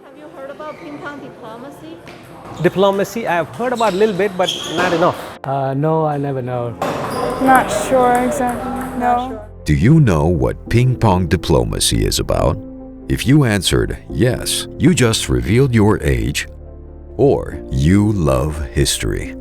Have you heard about ping pong diplomacy? Diplomacy, I have heard about a little bit, but not enough. No, I never know. Not sure exactly, no. Do you know what ping pong diplomacy is about? If you answered yes, you just revealed your age, or you love history.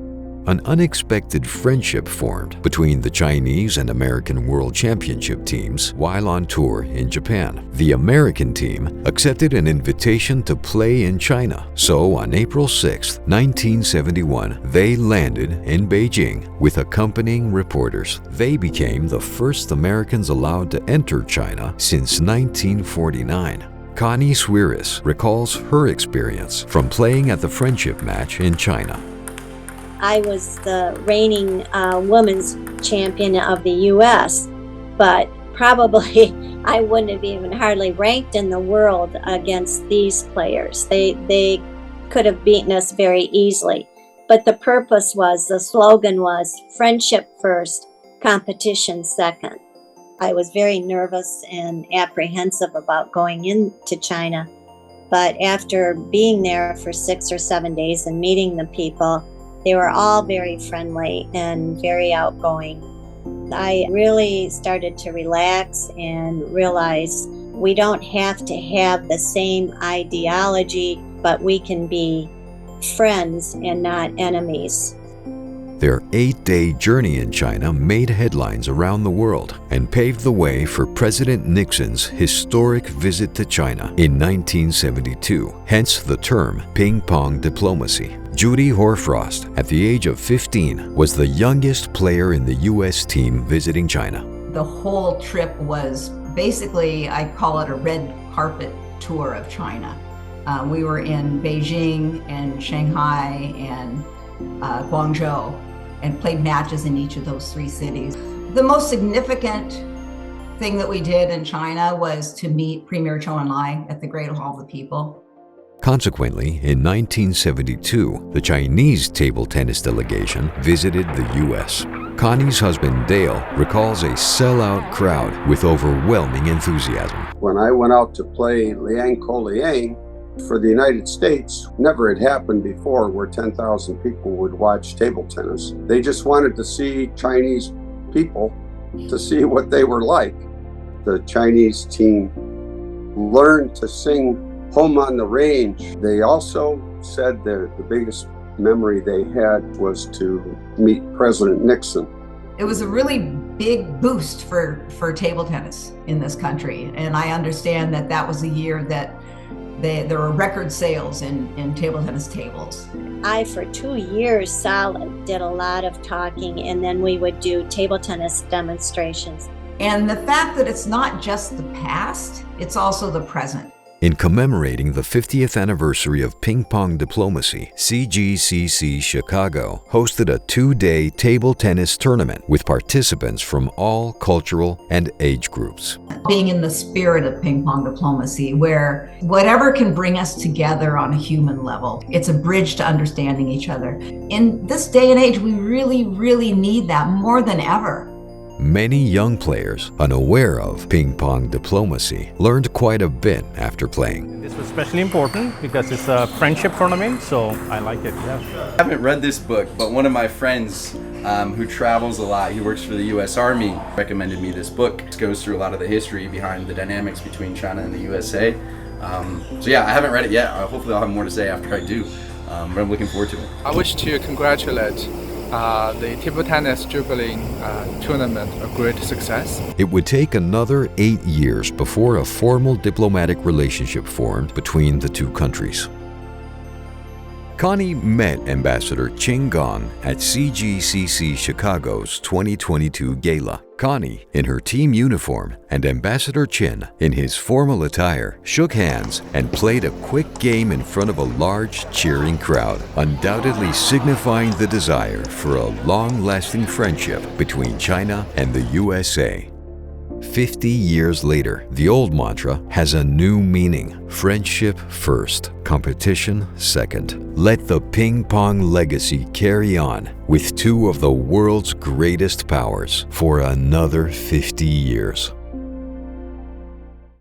An unexpected friendship formed between the Chinese and American World Championship teams while on tour in Japan. The American team accepted an invitation to play in China, so on April 6, 1971, they landed in Beijing with accompanying reporters. They became the first Americans allowed to enter China since 1949. Connie Swiris recalls her experience from playing at the friendship match in China. I was the reigning women's champion of the U.S., but probably I wouldn't have even hardly ranked in the world against these players. They could have beaten us very easily. But the purpose was, the slogan was, friendship first, competition second. I was very nervous and apprehensive about going into China. But after being there for 6 or 7 days and meeting the people, they were all very friendly and very outgoing. I really started to relax and realize we don't have to have the same ideology, but we can be friends and not enemies. Their 8-day journey in China made headlines around the world and paved the way for President Nixon's historic visit to China in 1972, hence the term ping pong diplomacy. Judy Horfrost, at the age of 15, was the youngest player in the U.S. team visiting China. The whole trip was basically, I call it a red carpet tour of China. We were in Beijing and Shanghai and Guangzhou, and played matches in each of those 3 cities. The most significant thing that we did in China was to meet Premier Zhou Enlai at the Great Hall of the People. Consequently, in 1972, the Chinese table tennis delegation visited the U.S. Connie's husband Dale recalls a sellout crowd with overwhelming enthusiasm. When I went out to play Liang Ko Liang for the United States, never had happened before where 10,000 people would watch table tennis. They just wanted to see Chinese people, to see what they were like. The Chinese team learned to sing Home on the Range. They also said that the biggest memory they had was to meet President Nixon. It was a really big boost for table tennis in this country. And I understand that that was a year that there were record sales in table tennis tables. I, for 2 years solid, did a lot of talking, and then we would do table tennis demonstrations. And the fact that it's not just the past, it's also the present. In commemorating the 50th anniversary of ping pong diplomacy, CGCC Chicago hosted a 2-day table tennis tournament with participants from all cultural and age groups. Being in the spirit of ping pong diplomacy, where whatever can bring us together on a human level, it's a bridge to understanding each other. In this day and age, we really, really need that more than ever. Many young players, unaware of ping pong diplomacy, learned quite a bit after playing. This was especially important because it's a friendship tournament, so I like it. Yeah. I haven't read this book, but one of my friends who travels a lot, he works for the U.S. Army, recommended me this book. It goes through a lot of the history behind the dynamics between China and the USA. So yeah, I haven't read it yet. Hopefully I'll have more to say after I do, but I'm looking forward to it. I wish to congratulate the table tennis dribbling tournament a great success. It would take another 8 years before a formal diplomatic relationship formed between the two countries. Connie met Ambassador Qing Gong at CGCC Chicago's 2022 Gala. Connie, in her team uniform, and Ambassador Qin, in his formal attire, shook hands and played a quick game in front of a large, cheering crowd, undoubtedly signifying the desire for a long-lasting friendship between China and the USA. 50 years later, the old mantra has a new meaning: friendship first, competition second. Let the ping pong legacy carry on with 2 of the world's greatest powers for another 50 years.